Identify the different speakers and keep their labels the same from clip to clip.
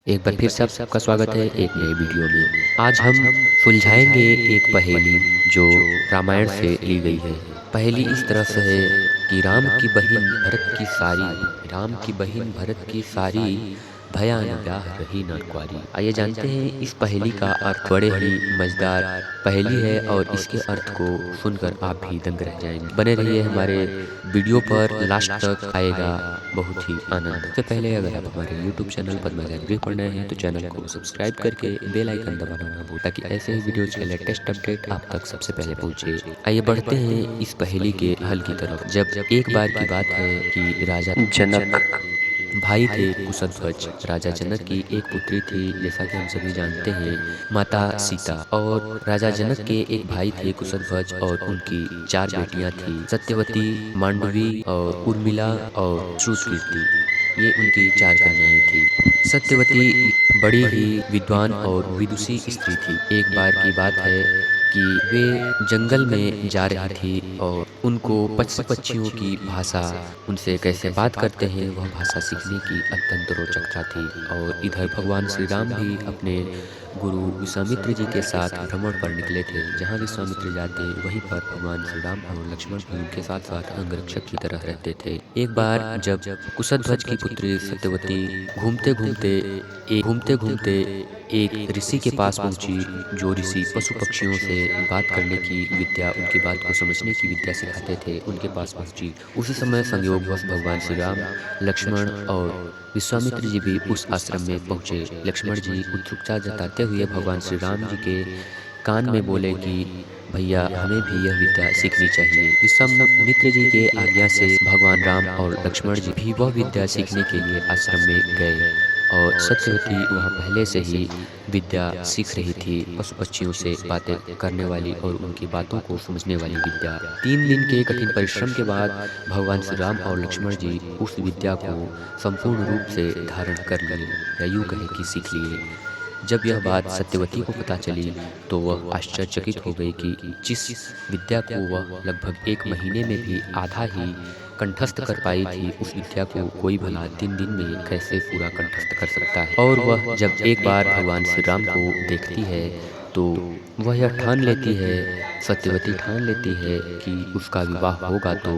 Speaker 1: एक बार फिर से आप सबका स्वागत है एक नए वीडियो में। आज हम सुलझाएंगे एक पहेली जो रामायण से ली गई है। पहेली इस तरह से है कि राम की बहिन भरत की सारी भयान ब्याह रही नरक्वारी। आइए जानते हैं इस पहेली का अर्थ। बड़े ही मजेदार पहेली है और इसके अर्थ को सुनकर आप भी दंग रह जाएंगे। बने रहिए हमारे वीडियो पर, लास्ट तक आएगा बहुत ही आनंद। सबसे पहले अगर आप हमारे YouTube चैनल पद्माजा गृह पर नए हैं तो चैनल को सब्सक्राइब करके बेल आइकन दबाना ना भूलें ताकि ऐसे ही वीडियोज के लेटेस्ट अपडेट आप तक सबसे पहले पहुंचे। आइए बढ़ते हैं इस पहेली के हल की तरफ। जब एक बार की बात है कि राजा जनक भाई थे कुशध्वज। राजा जनक की एक पुत्री थी, जैसा कि हम सभी जानते हैं, माता सीता। और राजा जनक के एक भाई थे कुशध्वज और उनकी चार बेटियां थी, सत्यवती, मांडवी और उर्मिला और श्रुतकीर्ति। ये उनकी चार कन्याएं थी। सत्यवती बड़ी ही विद्वान और विदुषी स्त्री थी। एक बार की बात है कि वे जंगल में जा रही थी और उनको पक्षी पक्षियों की भाषा, उनसे कैसे बात करते हैं वह भाषा सीखने की अत्यंत रोचकता थी। और इधर भगवान श्री राम भी अपने गुरु विश्वामित्र जी के साथ भ्रमण पर निकले थे। जहाँ विश्वामित्र जाते वहीं पर भगवान श्री राम और लक्ष्मण भी उनके साथ साथ अंगरक्षक की तरह रहते थे। एक बार जब कुशध्वज की पुत्री सत्यवती घूमते घूमते एक ऋषि के पास पहुंची, जो ऋषि पशु पक्षियों से बात करने की विद्या, उनकी बात को समझने की विद्या सिखाते थे, उनके पास पहुंची। उसी समय संयोगवश भगवान श्री राम, लक्ष्मण और विश्वामित्र जी भी उस आश्रम में पहुंचे। लक्ष्मण जी उत्सुकता जताते हुए भगवान श्री राम जी के कान में बोले कि भैया हमें भी यह विद्या सीखनी चाहिए। विश्वामित्र जी के आज्ञा से भगवान राम और लक्ष्मण जी भी वह विद्या सीखने के लिए आश्रम में गए। और सत्यवती वहाँ पहले से ही विद्या सीख रही थी, पशु पक्षियों से बातें करने वाली और उनकी बातों को समझने वाली विद्या। 3 दिन के कठिन परिश्रम के बाद भगवान श्री राम और लक्ष्मण जी उस विद्या को संपूर्ण रूप से धारण कर लिए, या यूँ कहे कि सीख लिए। जब यह बात सत्यवती को पता चली तो वह आश्चर्यचकित हो गई कि जिस विद्या को वह लगभग 1 महीने में भी आधा ही कंठस्थ कर पाई थी, उस विद्या को कोई भला 3 दिन में कैसे पूरा कंठस्थ कर सकता है। और वह जब एक बार भगवान श्री राम को देखती है तो वह यह ठान लेती है, सत्यवती ठान लेती है कि उसका विवाह होगा तो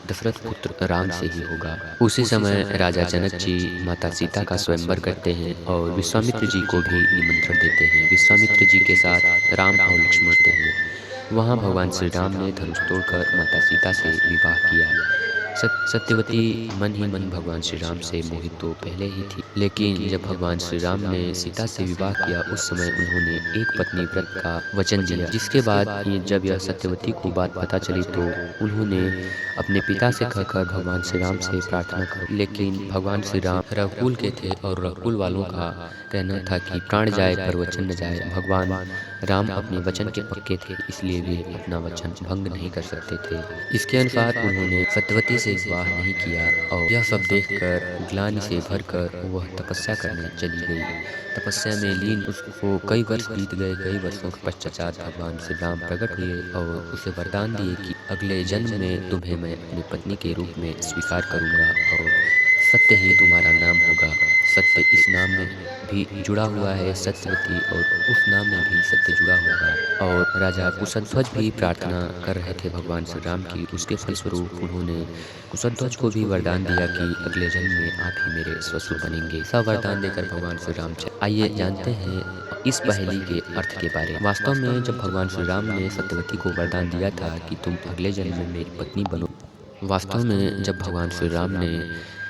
Speaker 1: दशरथ पुत्र राम से ही होगा। उसी समय राजा जनक जी माता सीता का स्वयंवर करते हैं और विश्वामित्र जी को भी निमंत्रण देते हैं। विश्वामित्र जी के साथ राम और लक्ष्मण थे। वहाँ भगवान श्री राम ने धनुष तोड़कर माता सीता से विवाह किया। सत्यवती मन ही मन भगवान श्री राम से मोहित तो पहले ही थी, लेकिन जब भगवान श्री राम ने सीता से विवाह किया उस समय उन्होंने एक पत्नी व्रत का वचन दिया। जिसके बाद जब यह सत्यवती को बात पता चली तो उन्होंने अपने पिता से कहकर भगवान श्री राम से प्रार्थना की। लेकिन भगवान श्री राम रघुकुल के थे और रघुकुल वालों का कहना था कि प्राण जाए पर वचन न जाए। भगवान राम अपने वचन के पक्के थे, इसलिए वे अपना वचन भंग नहीं कर सकते थे। इसके अनुसार उन्होंने सत्यवती से विवाह नहीं किया और यह सब देखकर ग्लानि से भरकर वह तपस्या करने चली गई। तपस्या में लीन उसको कई वर्ष बीत गए। कई वर्षों के पश्चात भगवान श्री राम प्रकट हुए और उसे वरदान दिए कि अगले जन्म में तुम्हें मैं अपनी पत्नी के रूप में स्वीकार करूंगा और सत्य ही तुम्हारा नाम होगा। सत्य इस नाम में भी जुड़ा हुआ है, सत्यवती, और उस नाम में भी सत्य जुड़ा होगा। और राजा कुशध्वज भी प्रार्थना कर रहे थे भगवान श्री राम की। उसके फलस्वरूप उन्होंने कुशध्वज को भी वरदान दिया कि अगले जन्म में आप ही मेरे ससुर बनेंगे। सब वरदान देकर भगवान श्री राम चले। आइए जानते हैं इस पहेली के अर्थ के बारे में। वास्तव में जब भगवान श्री राम ने सत्यवती को वरदान दिया था कि तुम अगले जन्म में मेरी पत्नी बनो, वास्तव में जब भगवान श्री राम ने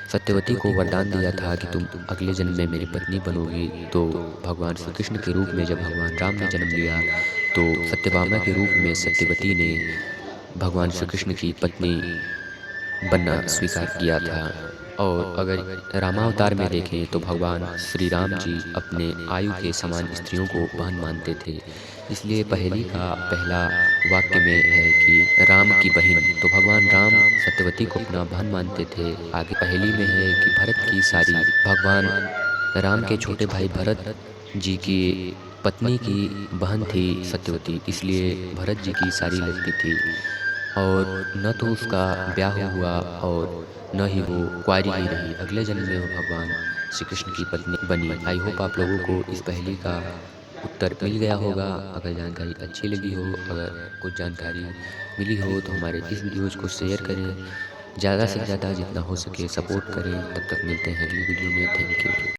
Speaker 1: सत्यवती को वरदान दिया था कि तुम अगले जन्म में मेरी पत्नी बनोगी, तो भगवान श्री कृष्ण के रूप में जब भगवान राम ने जन्म लिया तो सत्यभामा के रूप में सत्यवती ने भगवान श्री कृष्ण की पत्नी बनना स्वीकार किया था। और अगर रामावतार में देखें तो भगवान श्री राम जी अपने आयु के समान स्त्रियों को बहन मानते थे। इसलिए पहेली का पहला वाक्य में है कि राम की बहन, तो भगवान राम सत्यवती को अपना बहन मानते थे। आगे पहेली में है कि भगवान राम के छोटे भाई भरत जी की पत्नी की बहन थी सत्यवती, इसलिए भरत जी की सारी लगती थी। और न तो उसका ब्याह हुआ और न ही वो कुंवारी ही रही। अगले जन्म में वो भगवान श्री कृष्ण की पत्नी बनी। आई होप आप लोगों को इस पहेली का उत्तर मिल गया होगा। अगर जानकारी अच्छी लगी हो, अगर कुछ जानकारी मिली हो तो हमारे इस वीडियोज़ को शेयर करें। ज़्यादा से ज़्यादा जितना हो सके सपोर्ट करें। तब तक मिलते हैं अगली वीडियो में। Thank you.